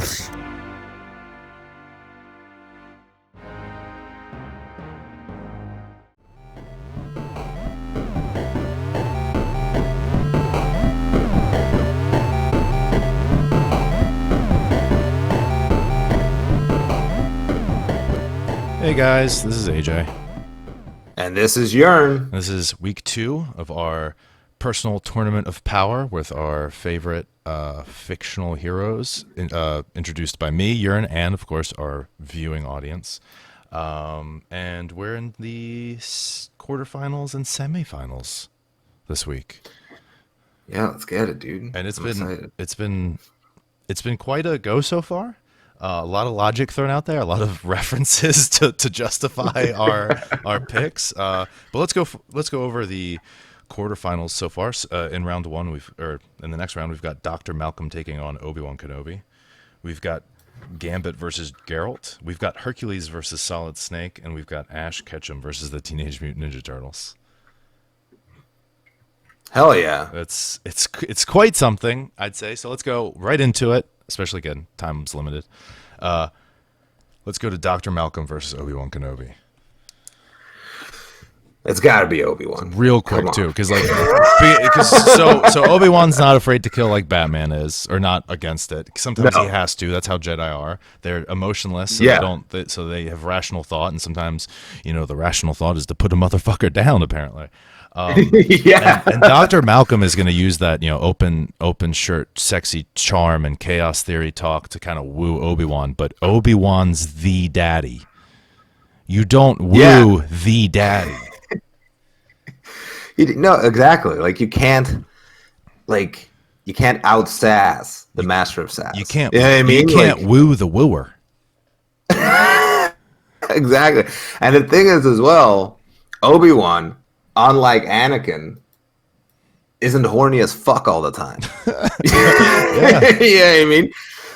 Hey guys, this is AJ. And this is Jurn. This is week 2 of our personal tournament of power with our favorite fictional heroes, introduced by me, Jurn, and of course our viewing audience. And we're in the quarterfinals and semifinals this week. Yeah, let's get it, dude. And it's been quite a go so far. A lot of logic thrown out there, a lot of references to justify our picks. But let's go over the quarterfinals so far. In round 1, in the next round we've got Dr. Malcolm taking on Obi-Wan Kenobi. We've got Gambit versus Geralt. We've got Hercules versus Solid Snake, and we've got Ash Ketchum versus the Teenage Mutant Ninja Turtles. Hell yeah! It's quite something, I'd say. So let's go right into it. Especially again, time's limited. Let's go to Dr. Malcolm versus Obi-Wan Kenobi. It's got to be Obi-Wan. Real quick too, because so Obi-Wan's not afraid to kill like Batman is, or not against it. Sometimes he has to. That's how Jedi are. They're emotionless. So so they have rational thought, and sometimes the rational thought is to put a motherfucker down. Apparently. And Dr. Malcolm is going to use that, open shirt, sexy charm and chaos theory talk to kind of woo Obi-Wan. But Obi-Wan's the daddy. You don't woo the daddy. No, exactly. Like you can't out-sass the master of sass. You can't. You know what I mean? You can't woo the wooer. Exactly. And the thing is, as well, Obi-Wan, unlike Anakin, isn't horny as fuck all the time. Yeah, I mean,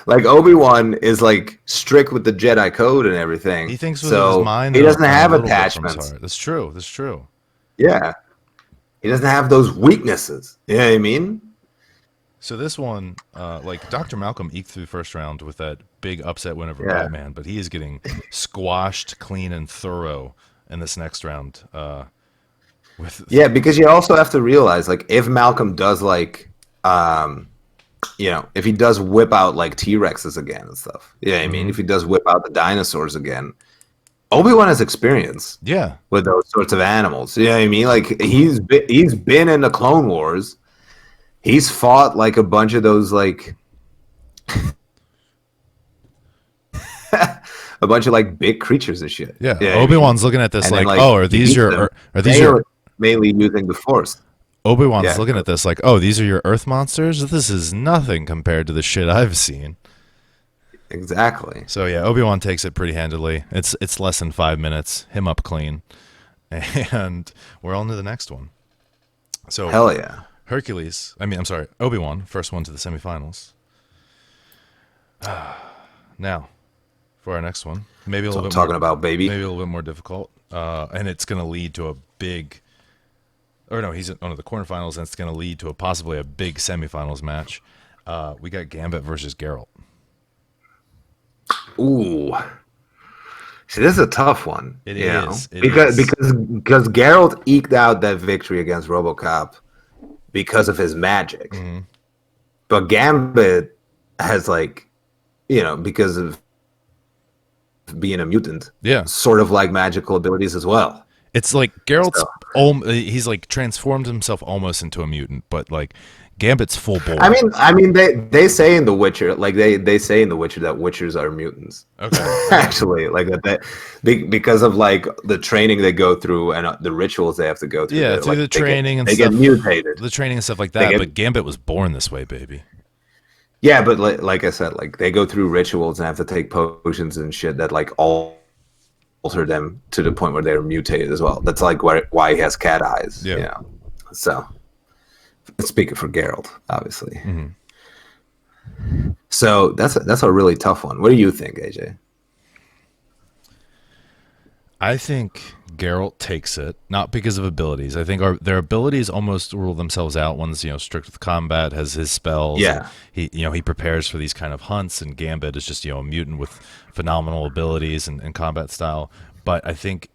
like Obi-Wan is like strict with the Jedi code and everything. He thinks with his mind. He doesn't have attachments. That's true. Yeah, he doesn't have those weaknesses. You know what I mean? So this one, like Dr. Malcolm eked through the first round with that big upset win over Batman, but he is getting squashed clean and thorough in this next round. Because you also have to realize, like, if Malcolm does, like, if he does whip out, like, T-Rexes again and stuff, I mean, if he does whip out the dinosaurs again, Obi-Wan has experience with those sorts of animals. You know what I mean? Like, he's been in the Clone Wars. He's fought, like, a bunch of those, like... a bunch of, like, big creatures and shit. Yeah, Obi-Wan's looking at this like, oh, are these your mainly using the Force. Obi-Wan's looking at this like, oh, these are your Earth monsters? This is nothing compared to the shit I've seen. Exactly. So yeah, Obi-Wan takes it pretty handily. It's less than 5 minutes, him up clean, and we're on to the next one. So hell yeah, Obi-Wan, first one to the semifinals. Now, for our next one, maybe a little bit maybe a little bit more difficult, and it's going to lead to a big. Or no, he's on the quarterfinals, and it's going to lead to possibly a big semifinals match. We got Gambit versus Geralt. Ooh, see, this is a tough one. It is because Geralt eked out that victory against RoboCop because of his magic, but Gambit has because of being a mutant, sort of like magical abilities as well. It's like Geralt's he's like transformed himself almost into a mutant, but like Gambit's full bore. I mean they say in The Witcher, like they say in The Witcher that Witchers are mutants. Okay. Actually, like that because of like the training they go through and the rituals they have to go through. Yeah, through the training and they stuff. They get mutated. The training and stuff like that, but Gambit was born this way, baby. Yeah, but like I said, like they go through rituals and have to take potions and shit that like alter them to the point where they're mutated as well. That's like why he has cat eyes. Yeah. So speaking for Geralt, obviously. So that's a really tough one. What do you think, AJ? I think Geralt takes it, not because of abilities. I think their abilities almost rule themselves out. One's, strict with combat, has his spells, and Yeah. he prepares for these kind of hunts, and Gambit is just, a mutant with phenomenal abilities and combat style. But I think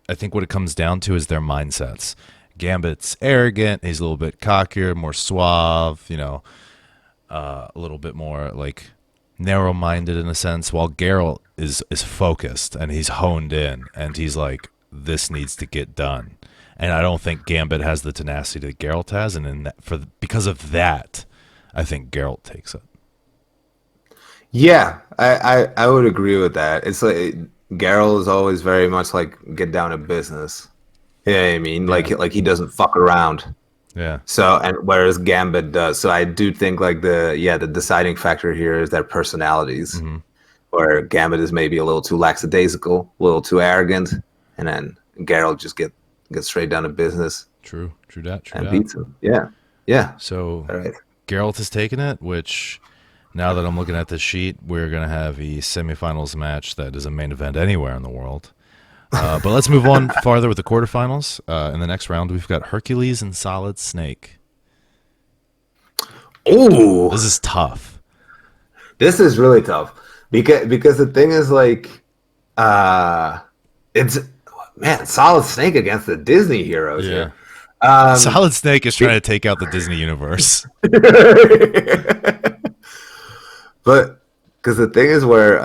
what it comes down to is their mindsets. Gambit's arrogant, he's a little bit cockier, more suave, a little bit more like narrow-minded in a sense, while Geralt is focused and he's honed in and he's like, this needs to get done. And I don't think Gambit has the tenacity that Geralt has, and because of that, I think Geralt takes it. Yeah, I would agree with that. It's like Geralt is always very much like get down to business. You know what I mean? Like he doesn't fuck around. Yeah. So, and whereas Gambit does. So I do think like the deciding factor here is their personalities. Mm-hmm. Where Gambit is maybe a little too lackadaisical, a little too arrogant, and then Geralt just get straight down to business. True that. And beats him. Yeah. So All right. Geralt has taken it, which now that I'm looking at this sheet, we're going to have a semifinals match that is a main event anywhere in the world. But let's move on farther with the quarterfinals. In the next round, we've got Hercules and Solid Snake. Ooh, This is tough. this is really tough because the thing is like, it's Solid Snake against the Disney heroes here. Solid Snake is trying to take out the Disney universe. But because the thing is where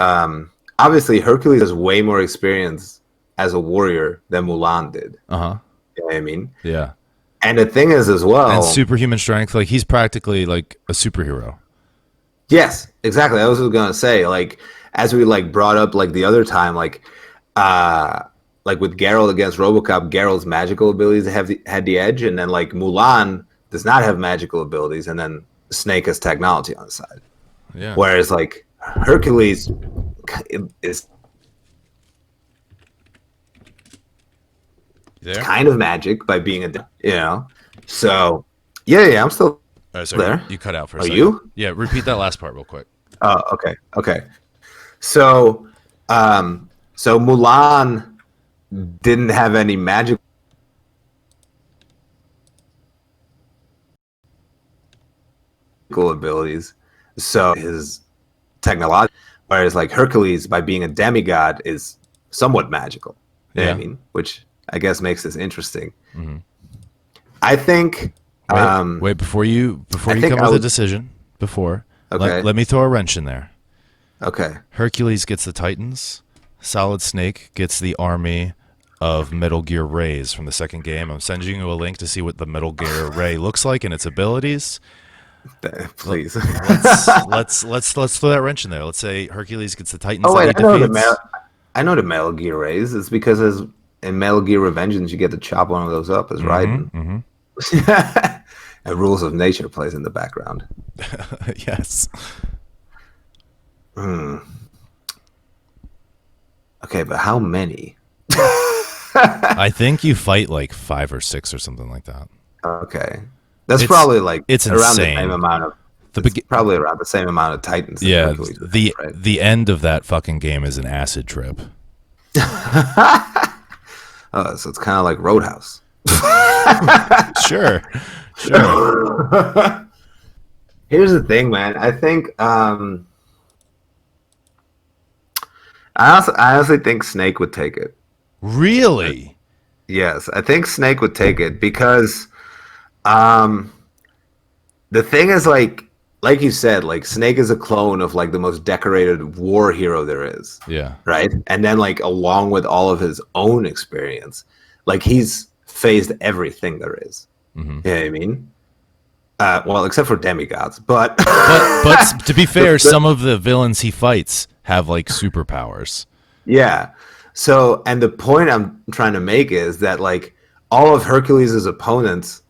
obviously Hercules has way more experience as a warrior than Mulan did. Uh-huh. You know what I mean? Yeah. And the thing is as well, And superhuman strength, like he's practically like a superhero. yes, exactly. I was gonna say, like, as we like brought up like the other time, like with Geralt against RoboCop, Geralt's magical abilities had the edge, and then like Mulan does not have magical abilities, and then Snake has technology on the side. Yeah. Whereas like Hercules is There? kind of magic by being So yeah, I'm still Sorry, there. you cut out for a Are second. you? Yeah, repeat that last part real quick. Oh, okay. So Mulan didn't have any magical abilities, so his technology. Whereas like Hercules, by being a demigod, is somewhat magical. You know what I mean? Which I guess makes this interesting. Mm-hmm. I think. Wait, before you come with a decision, Okay. let me throw a wrench in there. Okay. Hercules gets the Titans. Solid Snake gets the army of Metal Gear Rays from the second game. I'm sending you a link to see what the Metal Gear Ray looks like and its abilities. Please. Let's throw that wrench in there. Let's say Hercules gets the Titans. Oh wait, that he defeats. I know the Metal Gear Rays. It's because in Metal Gear Revengeance, you get to chop one of those up as Raiden. Mm-hmm. And Rules of Nature plays in the background. Yes. Okay, but how many? I think you fight like 5 or 6 or something like that. Okay, that's probably like it's around insane. the same amount of. Probably around the same amount of Titans. Yeah, Hercules has, right? the end of that fucking game is an acid trip. So it's kind of like Roadhouse. Sure. Here's the thing, man. I think I honestly think Snake would take it. Really? Yes, I think Snake would take it because the thing is like you said, like Snake is a clone of like the most decorated war hero there is. Yeah. Right? And then like along with all of his own experience, like he's faced everything there is. Mm-hmm. You know what I mean? Well, except for demigods, but to be fair, some of the villains he fights have like superpowers. Yeah. So, and the point I'm trying to make is that like all of Hercules' opponents,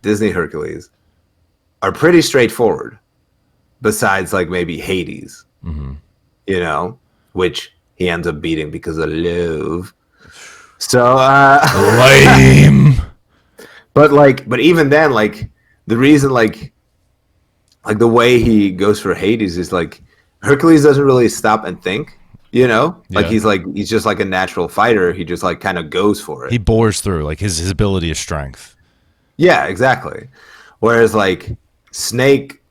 Disney Hercules, are pretty straightforward. Besides, like maybe Hades, which he ends up beating because of love. So, lame. But even then, like the reason, like the way he goes for Hades is like Hercules doesn't really stop and think. You know, Yeah. he's just like a natural fighter. He just like kind of goes for He it. bores through. Like his ability is strength. Yeah, exactly. Whereas like Snake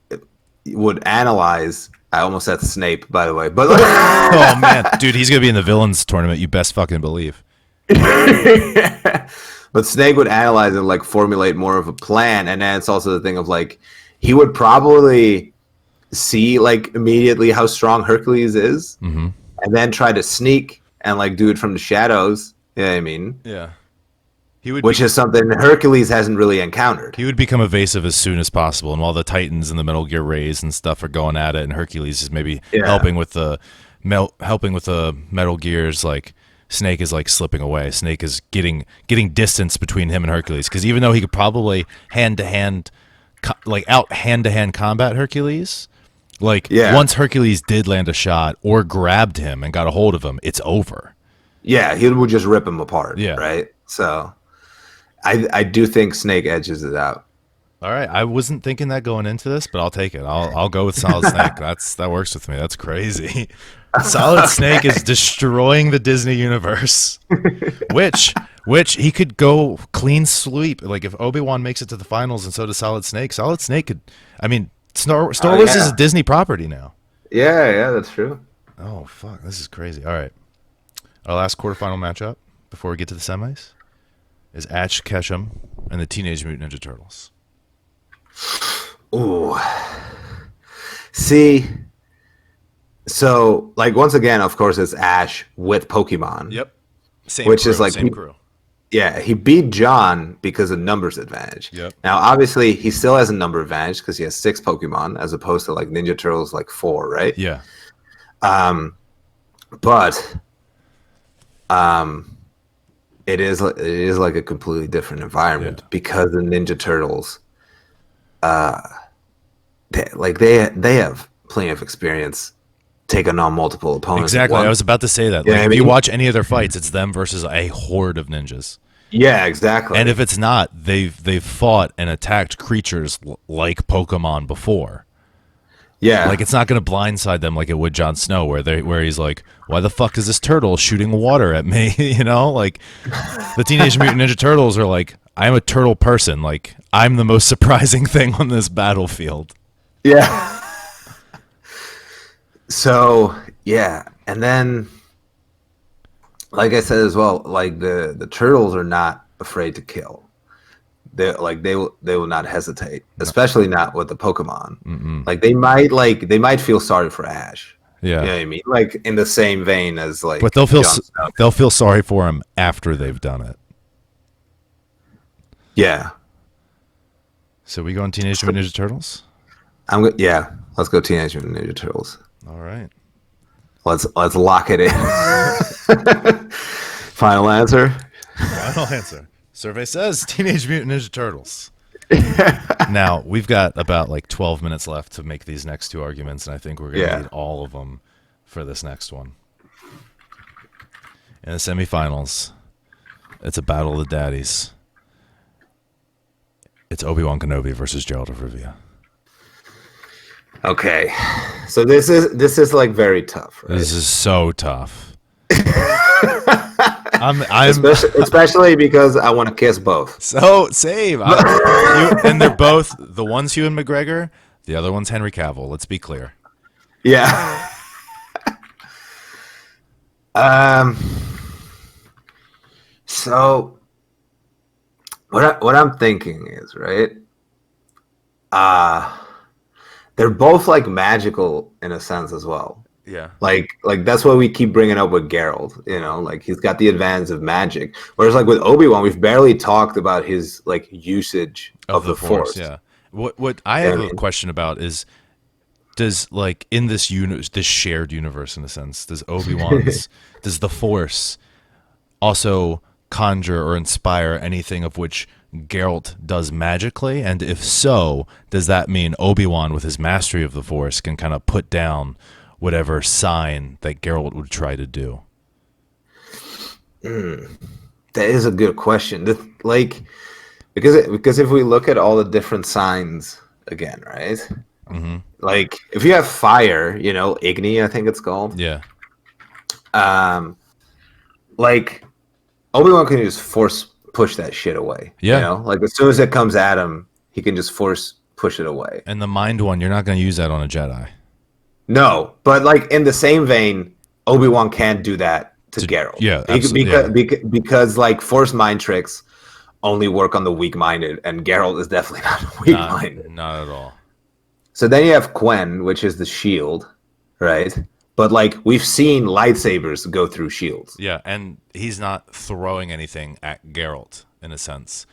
would analyze. I almost said Snape, by the way, but Oh man, dude, he's gonna be in the villains tournament. You best fucking believe. but Snake would analyze and like formulate more of a plan, and then it's also the thing of like he would probably see like immediately how strong Hercules is, Mm-hmm. and then try to sneak and like do it from the shadows. You know what I mean? Yeah. He would Which is something Hercules hasn't really encountered. he would become evasive as soon as possible, and while the Titans and the Metal Gear Rays and stuff are going at it, and Hercules is maybe Yeah. helping with the Metal Gears, like Snake is like slipping away. Snake is getting distance between him and Hercules, because even though he could probably hand to hand combat Hercules, like once Hercules did land a shot or grabbed him and got a hold of him, it's over. Yeah, he would just rip him apart. Yeah. Right. So I do think Snake edges it out. All right, I wasn't thinking that going into this, but I'll take it. I'll go with Solid Snake. That works with me. That's crazy. Solid Snake is destroying the Disney universe, which he could go clean sweep. Like if Obi-Wan makes it to the finals and so does Solid Snake could. I mean, Star Wars is a Disney property now. Yeah, that's true. Oh fuck, this is crazy. All right, our last quarterfinal matchup before we get to the semis is Ash Ketchum and the Teenage Mutant Ninja Turtles. Ooh. See, so like once again, of course, it's Ash with Pokemon. Yep. Same crew. Yeah, he beat John because of numbers advantage. Yep. Now, obviously, he still has a number advantage because he has 6 Pokemon as opposed to like Ninja Turtles like 4, right? Yeah. But it is like a completely different environment because the Ninja Turtles, they have plenty of experience taking on multiple opponents. Exactly. I was about to say that. Yeah, like, if you watch any of their fights, it's them versus a horde of ninjas. Yeah, exactly. And if it's not, they've fought and attacked creatures like Pokemon before. Yeah, like it's not going to blindside them like it would Jon Snow, where he's like, "Why the fuck is this turtle shooting water at me?" You know, like the Teenage Mutant Ninja Turtles are like, "I'm a turtle person. Like I'm the most surprising thing on this battlefield." Yeah. So yeah, and then, like I said as well, like the turtles are not afraid to kill. They will not hesitate, especially not with the Pokemon. Mm-mm. Like they might feel sorry for Ash. Yeah, you know what I mean. Like in the same vein as like, but they'll feel sorry for him after they've done it. Yeah. So we go on Teenage Mutant Ninja Turtles. Yeah, let's go Teenage Mutant Ninja Turtles. All right. Let's lock it in. Final answer. Final answer. Survey says Teenage Mutant Ninja Turtles. Now, we've got about like 12 minutes left to make these next two arguments, and I think we're going to need all of them for this next one. In the semifinals, it's a battle of the daddies. It's Obi-Wan Kenobi versus Gerald of Rivia. Okay, so this is like very tough. Right? This is so tough. I'm especially because I want to kiss both. So same. And they're both the one's Ewan McGregor, the other one's Henry Cavill. Let's be clear. Yeah. So what I'm thinking is, right? They're both like magical in a sense as well. Yeah. Like that's what we keep bringing up with Geralt, you know, like he's got the advantage of magic. Whereas like with Obi-Wan, we've barely talked about his like usage of the Force. Yeah. What I have a question about is, does like in this this shared universe in a sense, does Obi-Wan's does the Force also conjure or inspire anything of which Geralt does magically? And if so, does that mean Obi-Wan with his mastery of the Force can kind of put down whatever sign that Geralt would try to do? That is a good question. Like, because if we look at all the different signs again, right? Mm-hmm. Like, if you have fire, you know, Igni, I think it's called. Yeah. like Obi-Wan can just force push that shit away. Yeah. You know, like as soon as it comes at him, he can just force push it away. And the mind one, you're not going to use that on a Jedi. No, but like in the same vein, Obi-Wan can't do that to Geralt. Yeah, absolutely. Because like force mind tricks only work on the weak-minded, and Geralt is definitely not weak-minded. Not at all. So then you have Quen, which is the shield, right? But like we've seen lightsabers go through shields. Yeah, and he's not throwing anything at Geralt in a sense.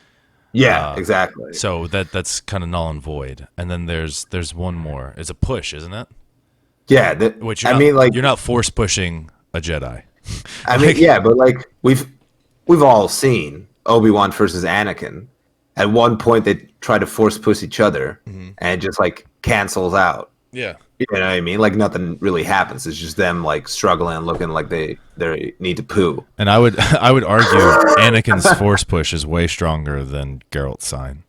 Yeah, exactly. So that's kind of null and void. And then there's one more. It's a push, isn't it? Yeah, you're not force pushing a Jedi. I mean, yeah, but like we've all seen Obi-Wan versus Anakin. At one point, they try to force push each other, and it just like cancels out. Yeah, you know what I mean. Like nothing really happens. It's just them like struggling, looking like they need to poo. And I would argue Anakin's force push is way stronger than Geralt's sign.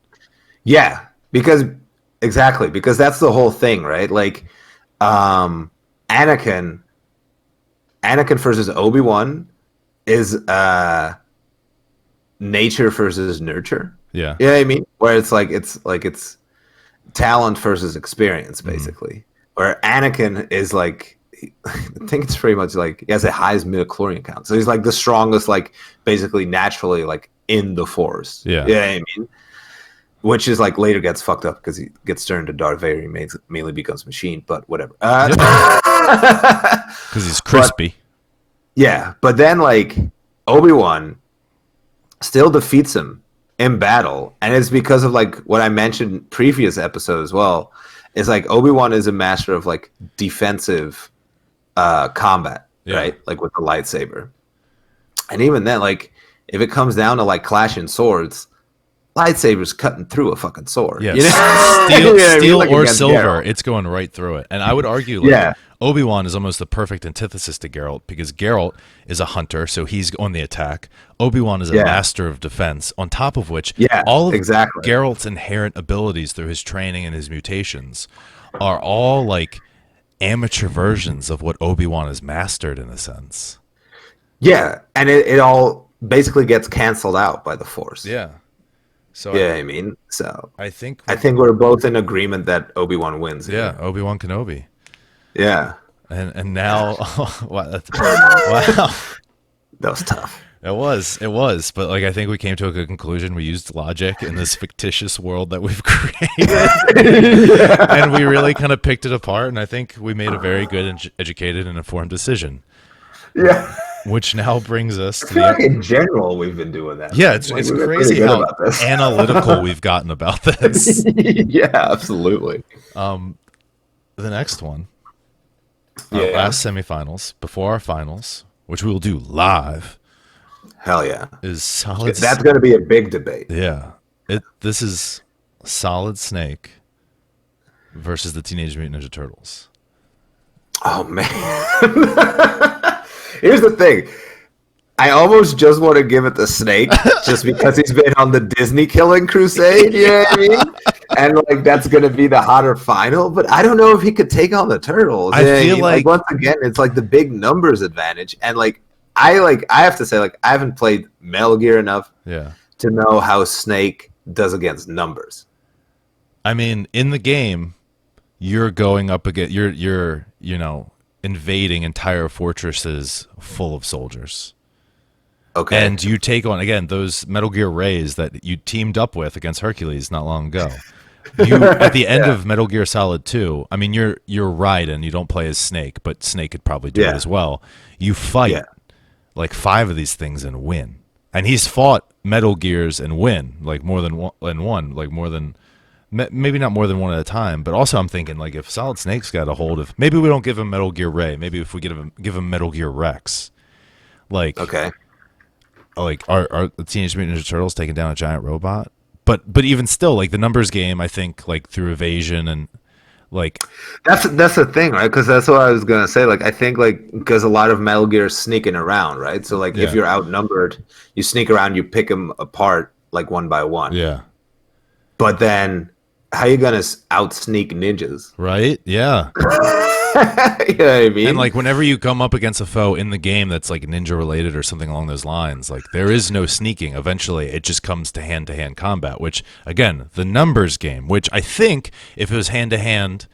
Yeah, because that's the whole thing, right? Like, Anakin versus Obi-Wan is nature versus nurture. Yeah. You know what I mean? Where it's talent versus experience, basically. Where Anakin is like, I think it's pretty much like he has the highest midichlorian count. So he's like the strongest, like basically naturally like in the Force. Yeah. You know what I mean? Which is like later gets fucked up because he gets turned to Darth Vader. He mainly becomes machine, but whatever. Because he's crispy. But then like Obi-Wan still defeats him in battle, and it's because of like what I mentioned in previous episode as well. It's like Obi-Wan is a master of like defensive combat, right? Like with the lightsaber. And even then, like if it comes down to like clashing swords, lightsabers cutting through a fucking sword. Yeah, you know? steel like or silver, Geralt. It's going right through it. And I would argue, like, Obi-Wan is almost the perfect antithesis to Geralt because Geralt is a hunter, so he's on the attack. Obi-Wan is a master of defense. On top of which, all of Geralt's inherent abilities through his training and his mutations are all like amateur versions of what Obi-Wan has mastered in a sense. Yeah, and it all basically gets canceled out by the Force. Yeah. So I mean, so I think we're both in agreement that Obi-Wan wins. Yeah, here. Obi-Wan Kenobi. Yeah, and now, wow, that was tough. It was, but like I think we came to a good conclusion. We used logic in this fictitious world that we've created, and we really kind of picked it apart. And I think we made a very good, educated, and informed decision. Yeah. Which now brings us to like in general we've been doing that. Yeah, it's crazy how analytical we've gotten about this. Yeah, absolutely. The next one, our last semifinals before our finals, which we will do live. Hell yeah, is Solid. That's going to be a big debate. Yeah, this is Solid Snake versus the Teenage Mutant Ninja Turtles. Oh man. Here's the thing. I almost just want to give it to Snake just because he's been on the Disney killing crusade, you know what I mean? And like that's gonna be the hotter final, but I don't know if he could take on the Turtles. I feel like once again it's like the big numbers advantage. And I have to say, like, I haven't played Metal Gear enough to know how Snake does against numbers. I mean, in the game, you're going up against you're invading entire fortresses full of soldiers. Okay. And you take on, again, those Metal Gear Rays that you teamed up with against Hercules not long ago. At the end of Metal Gear Solid 2, I mean, you're Raiden, you don't play as Snake, but Snake could probably do it as well. You fight like 5 of these things and win. And he's fought Metal Gears and win, like more than one, like more than... Maybe not more than one at a time, but also I'm thinking, like, if Solid Snake's got a hold of, maybe we don't give him Metal Gear Ray, maybe if we give him Metal Gear Rex, like, like are the Teenage Mutant Ninja Turtles taking down a giant robot? But even still, like the numbers game, I think, like through evasion and like that's the thing, right? Because that's what I was gonna say. Like, I think like because a lot of Metal Gear is sneaking around, right? So like if you're outnumbered, you sneak around, you pick them apart like one by one. Yeah. But then, how you gonna out sneak ninjas? Right? Yeah. You know what I mean? And like whenever you come up against a foe in the game that's like ninja related or something along those lines, like there is no sneaking. Eventually, it just comes to hand combat. Which again, the numbers game. Which I think if it was hand to hand,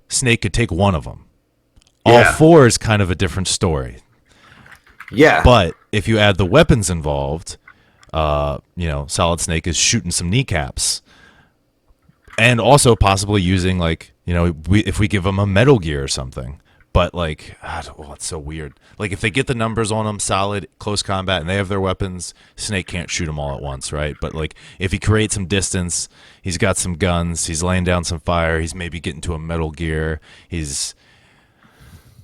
Snake could take one of them. All four is kind of a different story. Yeah. But if you add the weapons involved, Solid Snake is shooting some kneecaps. And also possibly using, like, if we give them a Metal Gear or something. But, like, it's so weird. Like, if they get the numbers on them, solid, close combat, and they have their weapons, Snake can't shoot them all at once, right? But, like, if he creates some distance, he's got some guns, he's laying down some fire, he's maybe getting to a Metal Gear, he's...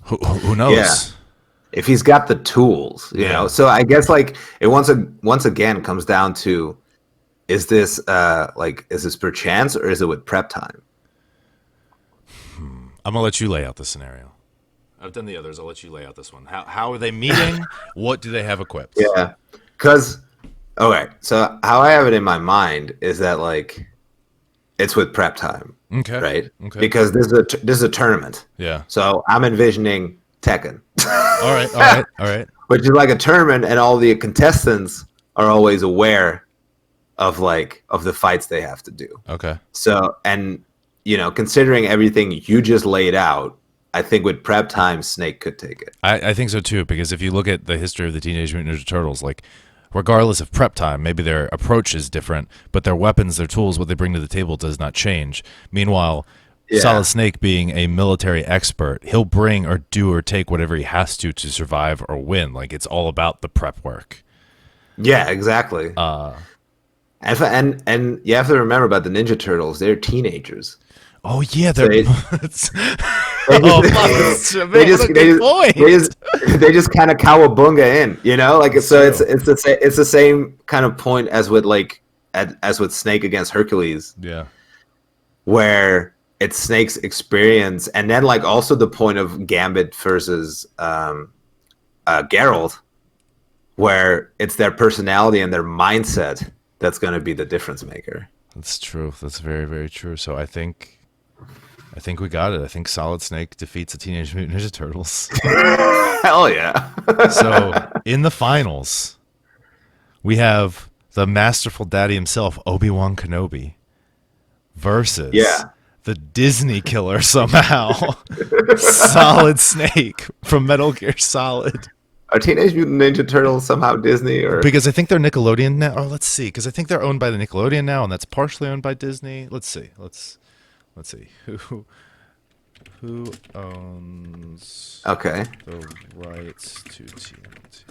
Who knows? Yeah. If he's got the tools, you know. So I guess like it once again comes down to, is this per chance or is it with prep time? I'm gonna let you lay out the scenario. I've done the others. I'll let you lay out this one. How are they meeting? What do they have equipped? Yeah, because so how I have it in my mind is that like it's with prep time. Okay. Right. Okay. Because this is a tournament. Yeah. So I'm envisioning Tekken. All right. Which is like a tournament, and all the contestants are always aware of the fights they have to do. Okay. So, and considering everything you just laid out, I think with prep time, Snake could take it. I think so too, because if you look at the history of the Teenage Mutant Ninja Turtles, like, regardless of prep time, maybe their approach is different, but their weapons, their tools, what they bring to the table does not change. Meanwhile, Solid Snake being a military expert, he'll bring or do or take whatever he has to survive or win. Like, it's all about the prep work. Yeah, exactly. And you have to remember about the Ninja Turtles, they're teenagers. Oh yeah, they're they just kind of cowabunga in, like it's the same kind of point as with Snake against Hercules. Yeah. Where it's Snake's experience, and then like also the point of Gambit versus Geralt, where it's their personality and their mindset that's going to be the difference maker. That's true. That's very, very true. So I think we got it. I think Solid Snake defeats the Teenage Mutant Ninja Turtles. Hell yeah. So in the finals, we have the masterful daddy himself, Obi-Wan Kenobi, versus the Disney killer somehow, Solid Snake from Metal Gear Solid. Are Teenage Mutant Ninja Turtles somehow Disney, or because I think they're Nickelodeon now? Oh, let's see. Because I think they're owned by the Nickelodeon now, and that's partially owned by Disney. Let's see. Let's see. Who owns the rights to TMNT?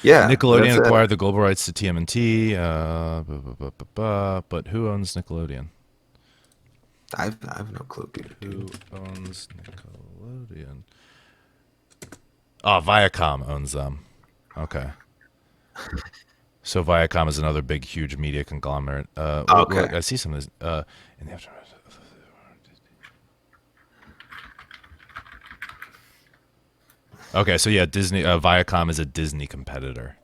Nickelodeon acquired the global rights to TMNT. But who owns Nickelodeon? I have no clue, dude. Who owns Nickelodeon? Oh, Viacom owns them. Okay. So Viacom is another big, huge media conglomerate. Okay. I see some of this. In the aftermath. Okay, so yeah, Disney. Viacom is a Disney competitor.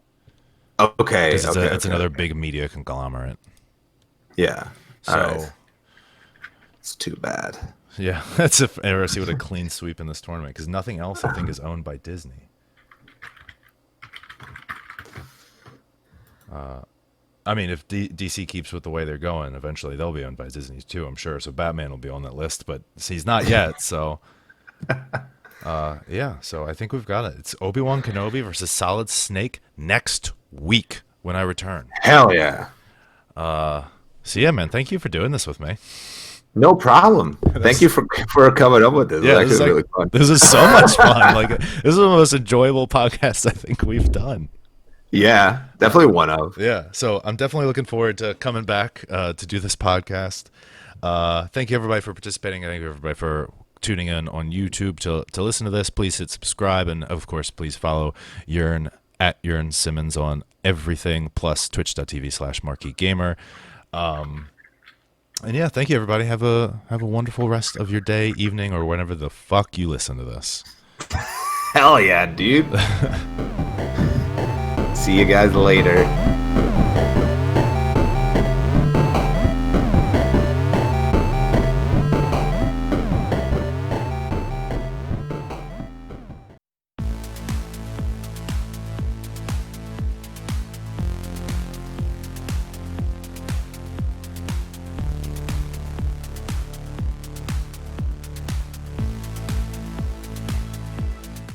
Okay. It's another big media conglomerate. Yeah. So. Right. It's too bad. Yeah, that's see what a clean sweep in this tournament, because nothing else I think is owned by Disney. I mean, if DC keeps with the way they're going, eventually they'll be owned by Disney too, I'm sure. So Batman will be on that list, but he's not yet. So, so I think we've got it. It's Obi-Wan Kenobi versus Solid Snake next week when I return. Hell yeah. So yeah, man, thank you for doing this with me. No problem. Thank you for coming up with this. Yeah, this is really fun. This is so much fun. Like, this is the most enjoyable podcast I think we've done. Yeah, definitely one of. Yeah, so I'm definitely looking forward to coming back to do this podcast. Thank you everybody for participating. Thank you everybody for tuning in on YouTube to listen to this. Please hit subscribe, and of course, please follow Jurn at Jurn Simmons on everything, plus twitch.tv/marqueegamer. And yeah, thank you everybody. Have a wonderful rest of your day, evening, or whenever the fuck you listen to this. Hell yeah, dude. See you guys later.